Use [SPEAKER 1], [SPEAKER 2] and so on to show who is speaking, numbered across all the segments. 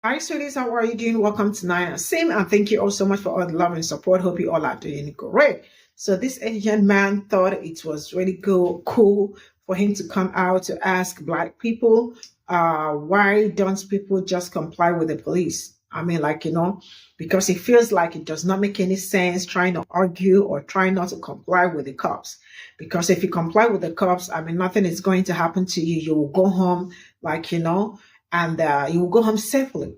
[SPEAKER 1] Hi, sweeties. How are you doing? Welcome to Naya Sim, and thank you all so much for all the love and support. Hope you all are doing great. So, this Asian man thought it was really cool for him to come out to ask Black people, why don't people just comply with the police? I mean, because he feels like it does not make any sense trying to argue or trying not to comply with the cops. Because if you comply with the cops, I mean, nothing is going to happen to you. You will go home, and you will go home safely.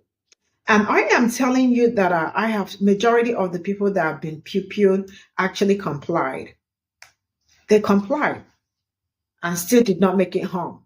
[SPEAKER 1] And I am telling you that I have majority of the people that have been pupilled actually complied. They complied and still did not make it home.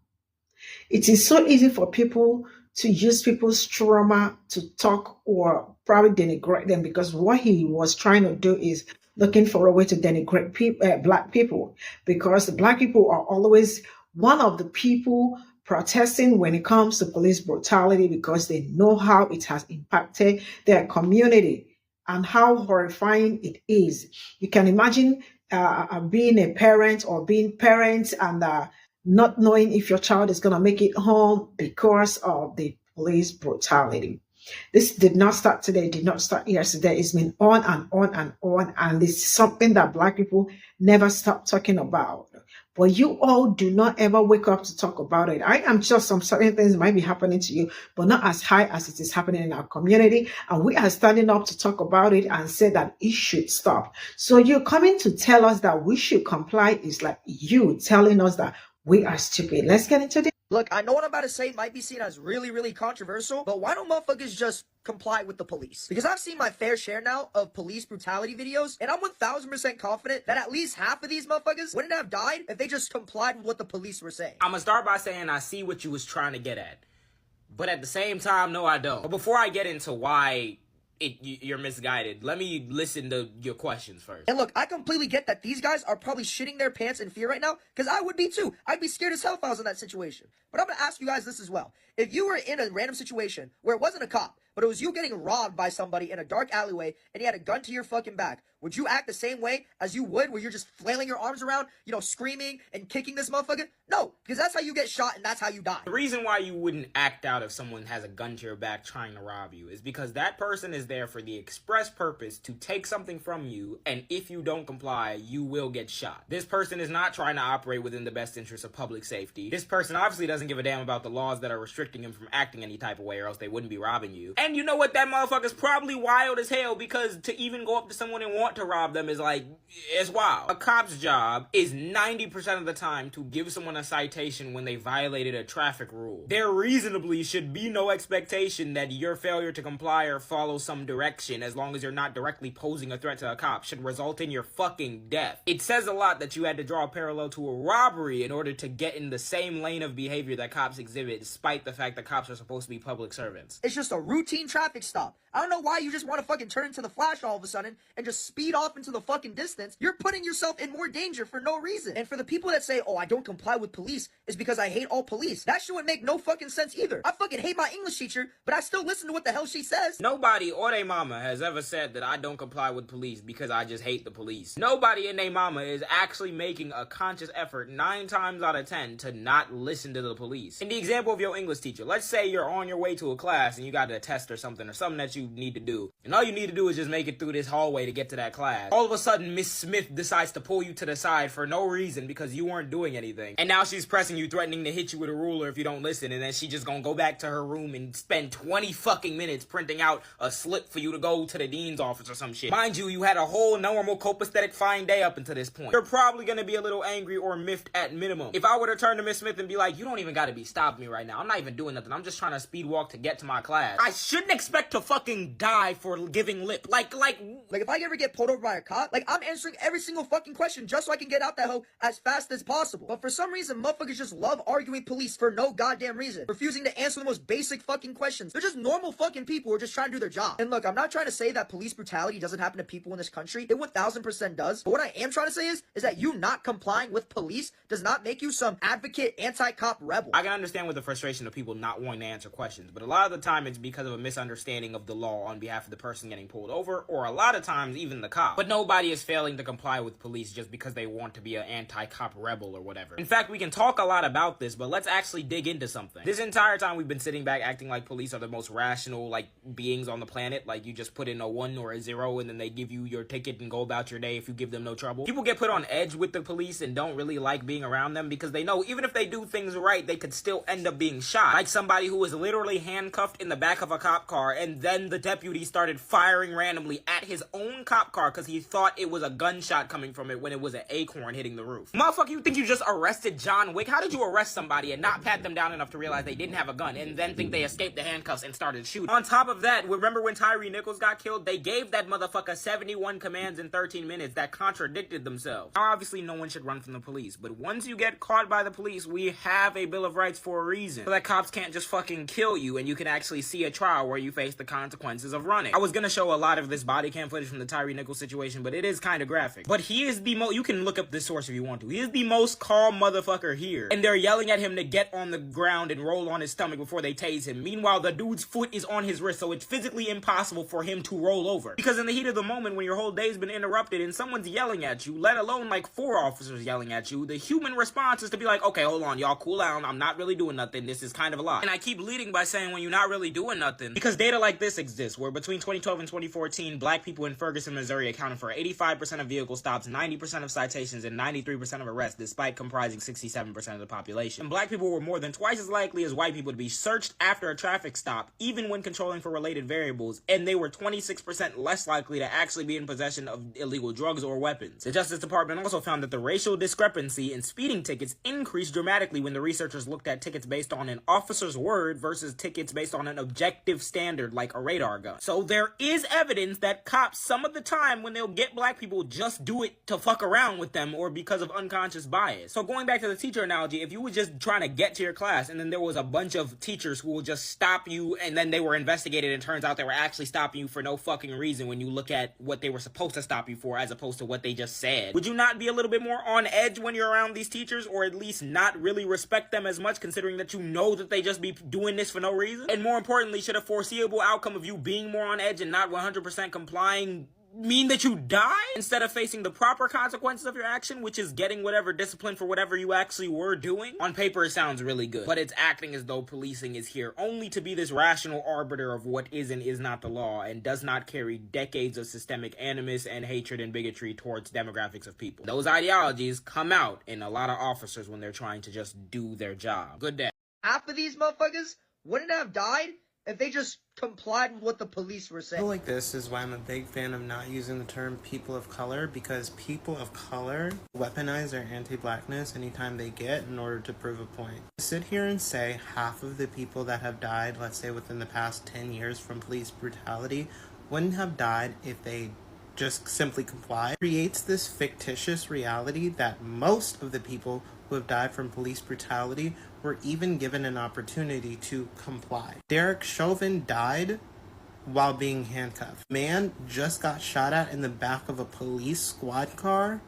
[SPEAKER 1] It is so easy for people to use people's trauma to talk or probably denigrate them, because what he was trying to do is looking for a way to denigrate Black people, because the Black people are always one of the people protesting when it comes to police brutality, because they know how it has impacted their community and how horrifying it is. You can imagine being a parent or being parents and not knowing if your child is going to make it home because of the police brutality. This did not start today, did not start yesterday. It's been on and on and on. And this is something that Black people never stop talking about. But you all do not ever wake up to talk about it. I am sure some certain things might be happening to you, but not as high as it is happening in our community. And we are standing up to talk about it and say that it should stop. So you're coming to tell us that we should comply is like you telling us that we are stupid. Let's get into this.
[SPEAKER 2] Look, I know what I'm about to say might be seen as really, really controversial, but why don't motherfuckers just comply with the police? Because I've seen my fair share now of police brutality videos, and I'm 1000% confident that at least half of these motherfuckers wouldn't have died if they just complied with what the police were saying.
[SPEAKER 3] I'm gonna start by saying I see what you was trying to get at, but at the same time, no, I don't. But before I get into why you're misguided, let me listen to your questions first.
[SPEAKER 2] And look, I completely get that these guys are probably shitting their pants in fear right now, because I would be too. I'd be scared as hell if I was in that situation. But I'm gonna ask you guys this as well. If you were in a random situation where it wasn't a cop, but it was you getting robbed by somebody in a dark alleyway and he had a gun to your fucking back, would you act the same way as you would where you're just flailing your arms around, screaming and kicking this motherfucker? No, because that's how you get shot and that's how you die.
[SPEAKER 3] The reason why you wouldn't act out if someone has a gun to your back trying to rob you is because that person is there for the express purpose to take something from you, and if you don't comply, you will get shot. This person is not trying to operate within the best interest of public safety. This person obviously doesn't give a damn about the laws that are restricting him from acting any type of way, or else they wouldn't be robbing you. And you know what? That motherfucker's probably wild as hell, because to even go up to someone and want to rob them is like, it's wild. A cop's job is 90% of the time to give someone a citation when they violated a traffic rule. There reasonably should be no expectation that your failure to comply or follow some direction, as long as you're not directly posing a threat to a cop, should result in your fucking death. It says a lot that you had to draw a parallel to a robbery in order to get in the same lane of behavior that cops exhibit, despite the fact that cops are supposed to be public servants.
[SPEAKER 2] It's just a routine traffic stop. I don't know why you just want to fucking turn into the Flash all of a sudden and just speed off into the fucking distance. You're putting yourself in more danger for no reason. And for the people that say, oh, I don't comply with police is because I hate all police, that shit would make no fucking sense either. I fucking hate my English teacher, but I still listen to what the hell she says.
[SPEAKER 3] Nobody or they mama has ever said that I don't comply with police because I just hate the police. Nobody and they mama is actually making a conscious effort 9 times out of 10 to not listen to the police. In the example of your English teacher, let's say you're on your way to a class and you got a test or something that you need to do. And all you need to do is just make it through this hallway to get to that class. All of a sudden, Miss Smith decides to pull you to the side for no reason because you weren't doing anything. And now she's pressing you, threatening to hit you with a ruler if you don't listen. And then she just gonna go back to her room and spend 20 fucking minutes printing out a slip for you to go to the dean's office or some shit. Mind you, you had a whole normal copacetic fine day up until this point. You're probably gonna be a little angry or miffed at minimum. If I were to turn to Miss Smith and be like, you don't even gotta be stopping me right now. I'm not even doing nothing. I'm just trying to speed walk to get to my class. I shouldn't expect to fucking die for giving lip. Like
[SPEAKER 2] if I ever get pulled over by a cop, I'm answering every single fucking question just so I can get out that hoe as fast as possible. But for some reason, motherfuckers just love arguing police for no goddamn reason, refusing to answer the most basic fucking questions. They're just normal fucking people who are just trying to do their job. And look, I'm not trying to say that police brutality doesn't happen to people in this country. It 1000% does. But what I am trying to say is that you not complying with police does not make you some advocate anti-cop rebel.
[SPEAKER 3] I can understand where the frustration of people people not wanting to answer questions, but a lot of the time it's because of a misunderstanding of the law on behalf of the person getting pulled over, or a lot of times even the cop. But nobody is failing to comply with police just because they want to be an anti-cop rebel or whatever. In fact, we can talk a lot about this, but let's actually dig into something. This entire time we've been sitting back acting like police are the most rational, like, beings on the planet. Like, you just put in a 1 or a 0 and then they give you your ticket and go about your day if you give them no trouble. People get put on edge with the police and don't really like being around them because they know even if they do things right, they could still end up being shot. Like somebody who was literally handcuffed in the back of a cop car, and then the deputy started firing randomly at his own cop car because he thought it was a gunshot coming from it when it was an acorn hitting the roof. Motherfucker, you think you just arrested John Wick? How did you arrest somebody and not pat them down enough to realize they didn't have a gun and then think they escaped the handcuffs and started shooting? On top of that, remember when Tyree Nichols got killed? They gave that motherfucker 71 commands in 13 minutes that contradicted themselves. Now, obviously, no one should run from the police, but once you get caught by the police, we have a Bill of Rights for a reason. So that cops can't just fucking kill you and you can actually see a trial where you face the consequences of running. I was gonna show a lot of this body cam footage from the Tyree Nichols situation, but it is kind of graphic. But he is the most, you can look up this source if you want to, he is the most calm motherfucker here. And they're yelling at him to get on the ground and roll on his stomach before they tase him. Meanwhile, the dude's foot is on his wrist, so it's physically impossible for him to roll over. Because in the heat of the moment, when your whole day's been interrupted and someone's yelling at you, let alone like 4 officers yelling at you, the human response is to be like, okay, hold on, y'all cool down, I'm not really doing nothing, this is kind of a lot. And I keep leading by saying when you're not really doing nothing, because data like this exists, where between 2012 and 2014, black people in Ferguson, Missouri accounted for 85% of vehicle stops, 90% of citations, and 93% of arrests, despite comprising 67% of the population. And black people were more than twice as likely as white people to be searched after a traffic stop, even when controlling for related variables, and they were 26% less likely to actually be in possession of illegal drugs or weapons. The Justice Department also found that the racial discrepancy in speeding tickets increased dramatically when the researchers looked at tickets based on an officer's word versus tickets based on an objective standard like a radar gun. So there is evidence that cops, some of the time when they'll get black people, just do it to fuck around with them or because of unconscious bias. So going back to the teacher analogy, if you were just trying to get to your class and then there was a bunch of teachers who will just stop you and then they were investigated and it turns out they were actually stopping you for no fucking reason when you look at what they were supposed to stop you for as opposed to what they just said, would you not be a little bit more on edge when you're around these teachers, or at least not really respect them as much, considering that you know that they just be doing this for no reason? And more importantly, should a foreseeable outcome of you being more on edge and not 100% complying mean that you die instead of facing the proper consequences of your action, which is getting whatever discipline for whatever you actually were doing? On paper, it sounds really good, but it's acting as though policing is here only to be this rational arbiter of what is and is not the law, and does not carry decades of systemic animus and hatred and bigotry towards demographics of people. Those ideologies come out in a lot of officers when they're trying to just do their job. Good day.
[SPEAKER 2] Half of these motherfuckers wouldn't have died if they just complied with what the police were saying.
[SPEAKER 4] People like this is why I'm a big fan of not using the term people of color, because people of color weaponize their anti-blackness anytime they get in order to prove a point. To sit here and say half of the people that have died, let's say within the past 10 years from police brutality, wouldn't have died if they just simply comply, creates this fictitious reality that most of the people who have died from police brutality were even given an opportunity to comply. Derek Chauvin died while being handcuffed. Man just got shot at in the back of a police squad car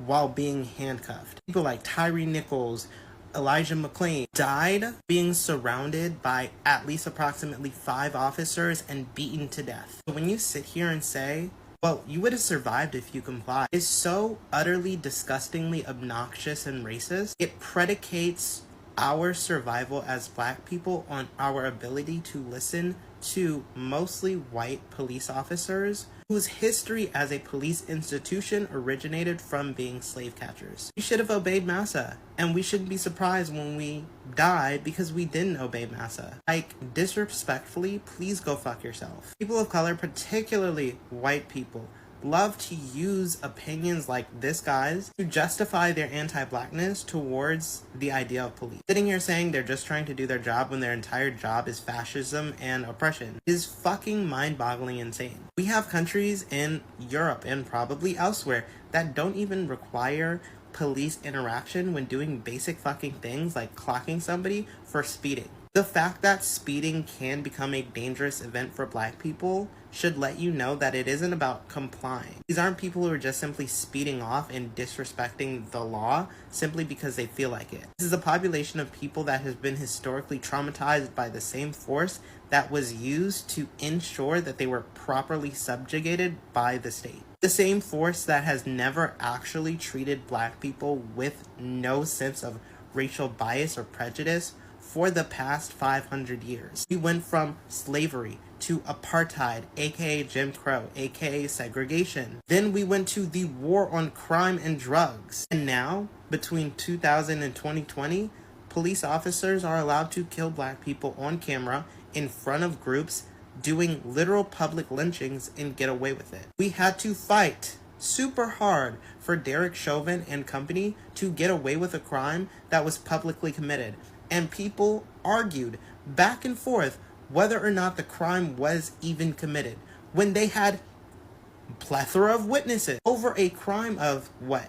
[SPEAKER 4] while being handcuffed. People like Tyree Nichols, Elijah McClain died being surrounded by at least approximately 5 officers and beaten to death. So when you sit here and say, well, you would have survived if you complied, is so utterly disgustingly obnoxious and racist. It predicates our survival as black people on our ability to listen to mostly white police officers whose history as a police institution originated from being slave catchers. We should have obeyed massa, and we shouldn't be surprised when we died because we didn't obey massa. Like, disrespectfully, please go fuck yourself. People of color, particularly white people, love to use opinions like this guy's to justify their anti-blackness towards the idea of police. Sitting here saying they're just trying to do their job when their entire job is fascism and oppression is fucking mind-boggling insane. We have countries in Europe and probably elsewhere that don't even require police interaction when doing basic fucking things like clocking somebody for speeding. The fact that speeding can become a dangerous event for black people should let you know that it isn't about complying. These aren't people who are just simply speeding off and disrespecting the law simply because they feel like it. This is a population of people that has been historically traumatized by the same force that was used to ensure that they were properly subjugated by the state. The same force that has never actually treated black people with no sense of racial bias or prejudice for the past 500 years. We went from slavery to apartheid, aka Jim Crow, aka segregation. Then we went to the war on crime and drugs. And now, between 2000 and 2020, police officers are allowed to kill black people on camera in front of groups doing literal public lynchings and get away with it. We had to fight super hard for Derek Chauvin and company to get away with a crime that was publicly committed. And people argued back and forth whether or not the crime was even committed when they had a plethora of witnesses over a crime of what?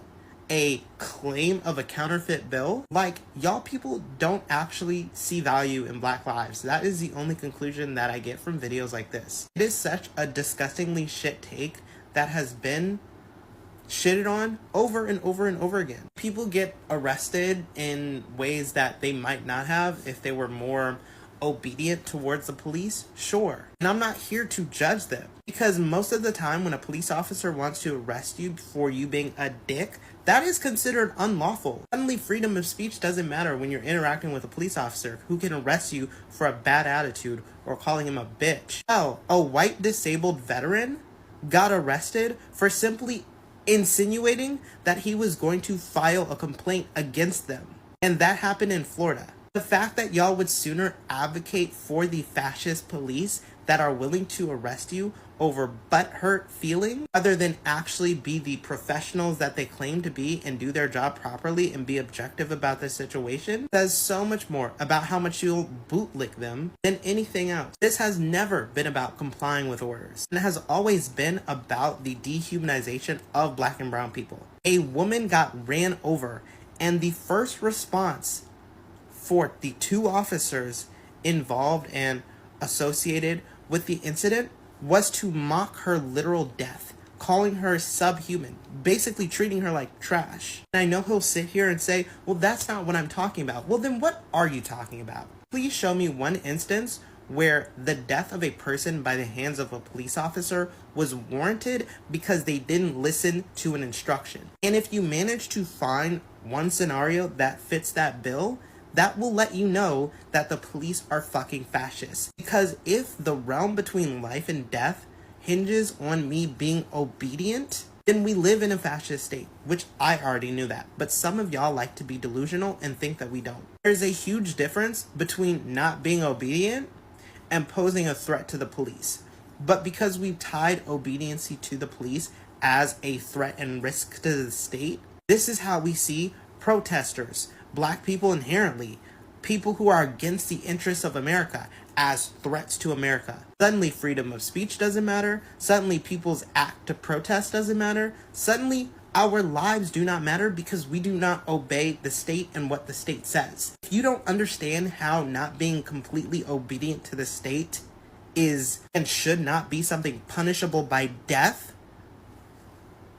[SPEAKER 4] A claim of a counterfeit bill? Like, y'all people don't actually see value in black lives. That is the only conclusion that I get from videos like this. It is such a disgustingly shit take that has been shitted on over and over and over again. People get arrested in ways that they might not have if they were more obedient towards the police, sure. And I'm not here to judge them, because most of the time when a police officer wants to arrest you for you being a dick, that is considered unlawful. Suddenly freedom of speech doesn't matter when you're interacting with a police officer who can arrest you for a bad attitude or calling him a bitch. Hell, a white disabled veteran got arrested for simply insinuating that he was going to file a complaint against them. And that happened in Florida. The fact that y'all would sooner advocate for the fascist police that are willing to arrest you over butthurt feeling rather than actually be the professionals that they claim to be and do their job properly and be objective about the situation says so much more about how much you'll bootlick them than anything else. This has never been about complying with orders, and it has always been about the dehumanization of black and brown people. A woman got ran over, and the first response for the two officers involved and associated with the incident was to mock her literal death, calling her subhuman, basically treating her like trash. And I know he'll sit here and say, well, that's not what I'm talking about. Well, then what are you talking about? Please show me one instance where the death of a person by the hands of a police officer was warranted because they didn't listen to an instruction. And if you manage to find one scenario that fits that bill, that will let you know that the police are fucking fascists. Because if the realm between life and death hinges on me being obedient, then we live in a fascist state, which I already knew that. But some of y'all like to be delusional and think that we don't. There's a huge difference between not being obedient and posing a threat to the police. But because we've tied obediency to the police as a threat and risk to the state, this is how we see protesters, black people inherently, people who are against the interests of America, as threats to America. Suddenly freedom of speech doesn't matter. Suddenly people's act to protest doesn't matter. Suddenly our lives do not matter because we do not obey the state and what the state says. If you don't understand how not being completely obedient to the state is and should not be something punishable by death,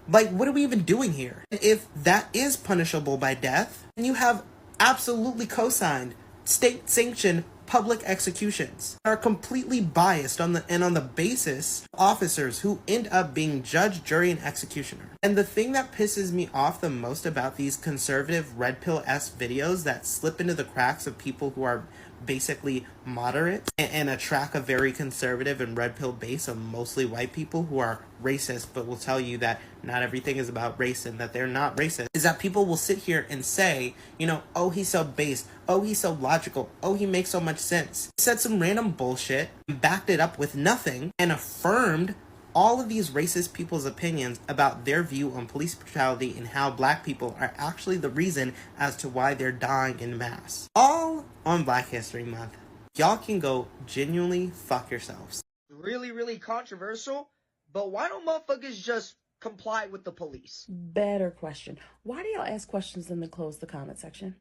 [SPEAKER 4] like, what are we even doing here? If that is punishable by death, then you have absolutely co-signed state-sanctioned public executions that are completely biased on the basis of officers who end up being judge, jury, and executioner. And the thing that pisses me off the most about these conservative red pill-esque videos that slip into the cracks of people who are basically moderate and attract a very conservative and red pill base of mostly white people who are racist but will tell you that not everything is about race and that they're not racist, is that people will sit here and say, you know, oh, he's so base, oh, he's so logical, oh, he makes so much sense. He said some random bullshit, backed it up with nothing, and affirmed all of these racist people's opinions about their view on police brutality and how black people are actually the reason as to why they're dying in mass. All on Black History Month. Y'all can go genuinely fuck yourselves.
[SPEAKER 2] Really, really controversial, but why don't motherfuckers just comply with the police?
[SPEAKER 5] Better question. Why do y'all ask questions and then close the comment section?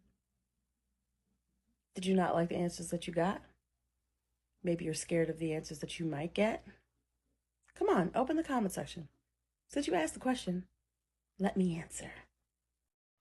[SPEAKER 5] Did you not like the answers that you got? Maybe you're scared of the answers that you might get? Come on, open the comment section. Since you asked the question, let me answer.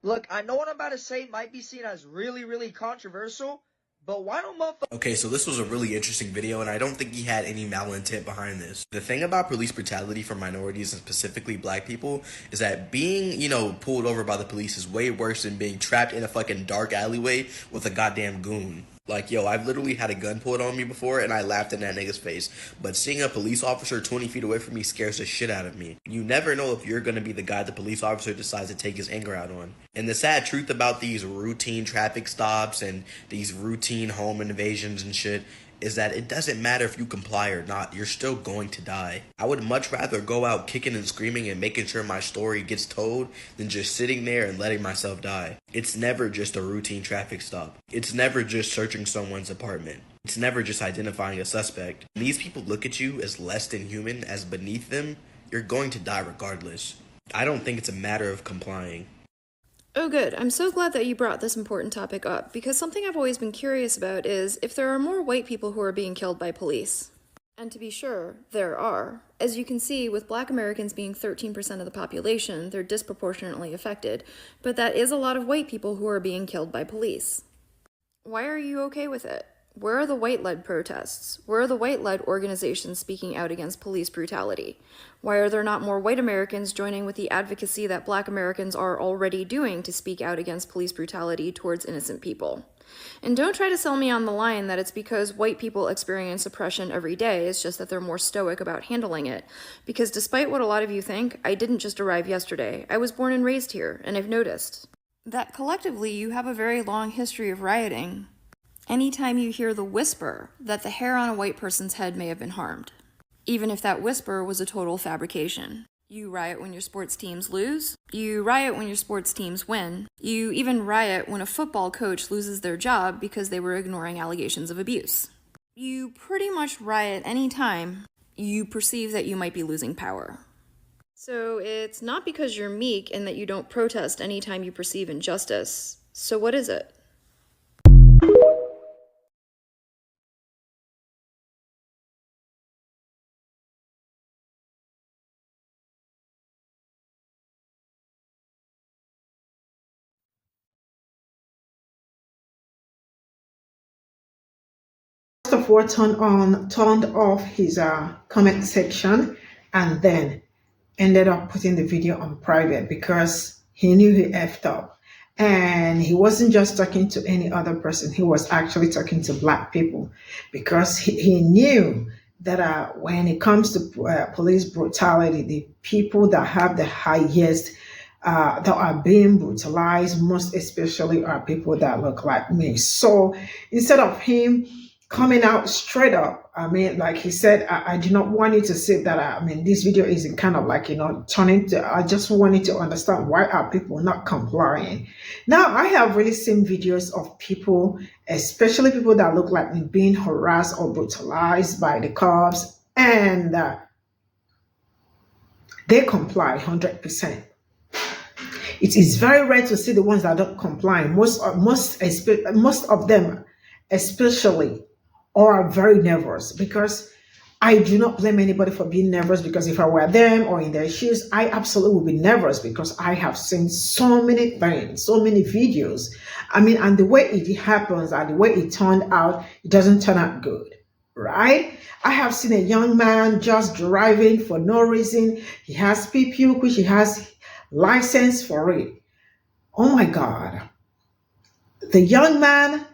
[SPEAKER 2] Look, I know what I'm about to say might be seen as really, really controversial, but why don't motherfuckers...
[SPEAKER 6] Okay, so this was a really interesting video, and I don't think he had any malintent behind this. The thing about police brutality for minorities, and specifically black people, is that being, pulled over by the police is way worse than being trapped in a fucking dark alleyway with a goddamn goon. Like, yo, I've literally had a gun pulled on me before, and I laughed in that nigga's face. But seeing a police officer 20 feet away from me scares the shit out of me. You never know if you're gonna be the guy the police officer decides to take his anger out on. And the sad truth about these routine traffic stops and these routine home invasions and shit is that it doesn't matter if you comply or not, you're still going to die. I would much rather go out kicking and screaming and making sure my story gets told than just sitting there and letting myself die. It's never just a routine traffic stop. It's never just searching someone's apartment. It's never just identifying a suspect. When these people look at you as less than human, as beneath them, you're going to die regardless. I don't think it's a matter of complying.
[SPEAKER 7] Oh good, I'm so glad that you brought this important topic up, because something I've always been curious about is if there are more white people who are being killed by police. And to be sure, there are. As you can see, with Black Americans being 13% of the population, they're disproportionately affected, but that is a lot of white people who are being killed by police. Why are you okay with it? Where are the white-led protests? Where are the white-led organizations speaking out against police brutality? Why are there not more white Americans joining with the advocacy that Black Americans are already doing to speak out against police brutality towards innocent people? And don't try to sell me on the line that it's because white people experience oppression every day, it's just that they're more stoic about handling it. Because despite what a lot of you think, I didn't just arrive yesterday. I was born and raised here, and I've noticed that collectively you have a very long history of rioting. Anytime you hear the whisper that the hair on a white person's head may have been harmed, even if that whisper was a total fabrication. You riot when your sports teams lose. You riot when your sports teams win. You even riot when a football coach loses their job because they were ignoring allegations of abuse. You pretty much riot anytime you perceive that you might be losing power. So it's not because you're meek and that you don't protest anytime you perceive injustice. So what is it?
[SPEAKER 1] First of all, turned off his comment section, and then ended up putting the video on private because he knew he effed up. And he wasn't just talking to any other person, he was actually talking to Black people, because he knew that when it comes to police brutality, the people that have the highest that are being brutalized, most especially, are people that look like me. So instead of him coming out straight up, like he said, I do not want you to say that, this video isn't kind of like, turning to, I just wanted to understand why are people not complying. Now, I have really seen videos of people, especially people that look like me, being harassed or brutalized by the cops, and they comply 100%. It is very rare to see the ones that don't comply. Most of them, especially, are very nervous, because I do not blame anybody for being nervous, because if I were them or in their shoes, I absolutely would be nervous, because I have seen so many things, so many videos. And the way it happens and the way it turned out, it doesn't turn out good, right? I have seen a young man just driving for no reason. He has POC, which he has license for it. Oh my God. The young man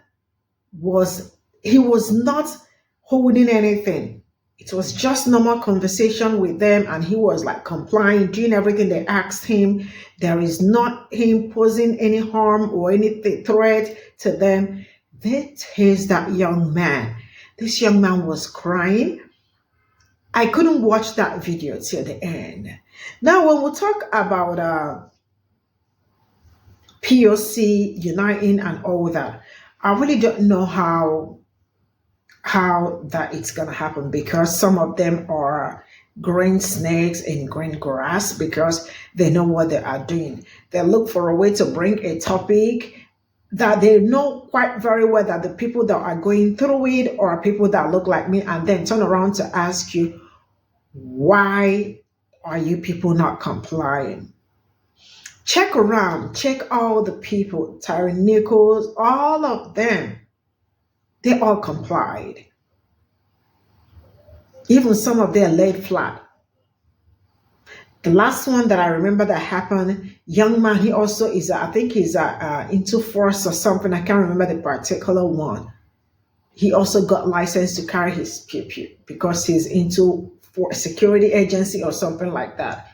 [SPEAKER 1] was not holding anything. It was just normal conversation with them, and he was like complying, doing everything they asked him. There is not him posing any harm or any threat to them. They tased that young man. This young man was crying. I couldn't watch that video till the end. Now, when we talk about POC uniting and all that, I really don't know how that it's gonna happen, because some of them are green snakes in green grass, because they know what they are doing. They look for a way to bring a topic that they know quite very well that the people that are going through it are people that look like me, and then turn around to ask you, why are you people not complying? Check around, check all the people, Tyree Nichols, all of them, they all complied. Even some of them laid flat. The last one that I remember that happened, young man, he also is, I think he's into force or something. I can't remember the particular one. He also got licensed to carry his POC because he's into for a security agency or something like that.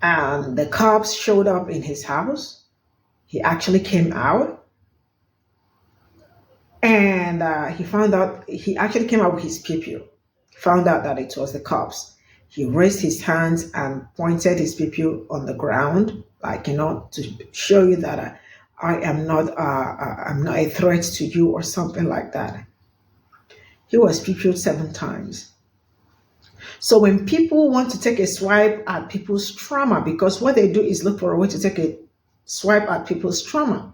[SPEAKER 1] And the cops showed up in his house. He actually came out, and he found out, he actually came out with his POC. Found out that it was the cops. He raised his hands and pointed his POC on the ground, like, you know, to show you that I am not, I'm not a threat to you or something like that. He was POC'd 7 times. So when people want to take a swipe at people's trauma, because what they do is look for a way to take a swipe at people's trauma,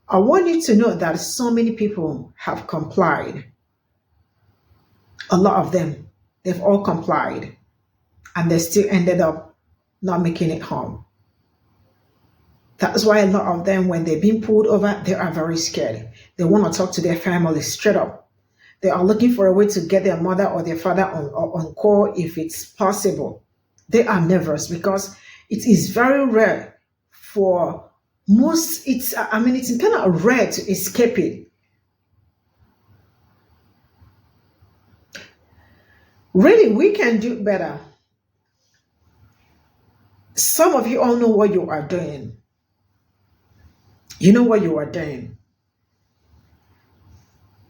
[SPEAKER 1] I want you to know that so many people have complied. A lot of them, they've all complied, and they still ended up not making it home. That's why a lot of them, when they're being pulled over, they are very scared. They want to talk to their family straight up. They are looking for a way to get their mother or their father on call if it's possible. They are nervous because it is very rare for most, it's kind of rare to escape it. Really, we can do better. Some of you all know what you are doing. You know what you are doing.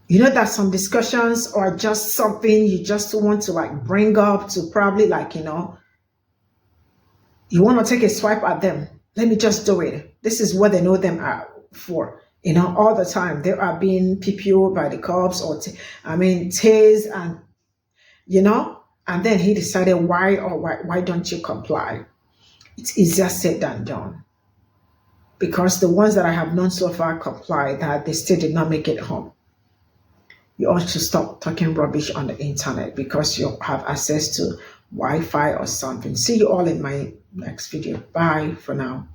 [SPEAKER 1] You know that some discussions are just something you just want to like bring up to probably like, you know, you want to take a swipe at them. Let me just do it. This is what they know them for. You know, all the time they are being POC'd by the cops or, tased, and, you know, and then he decided why don't you comply? It's easier said than done. Because the ones that I have known so far comply, that they still did not make it home. You ought to stop talking rubbish on the internet because you have access to Wi-Fi or something. See you all in my next video. Bye for now.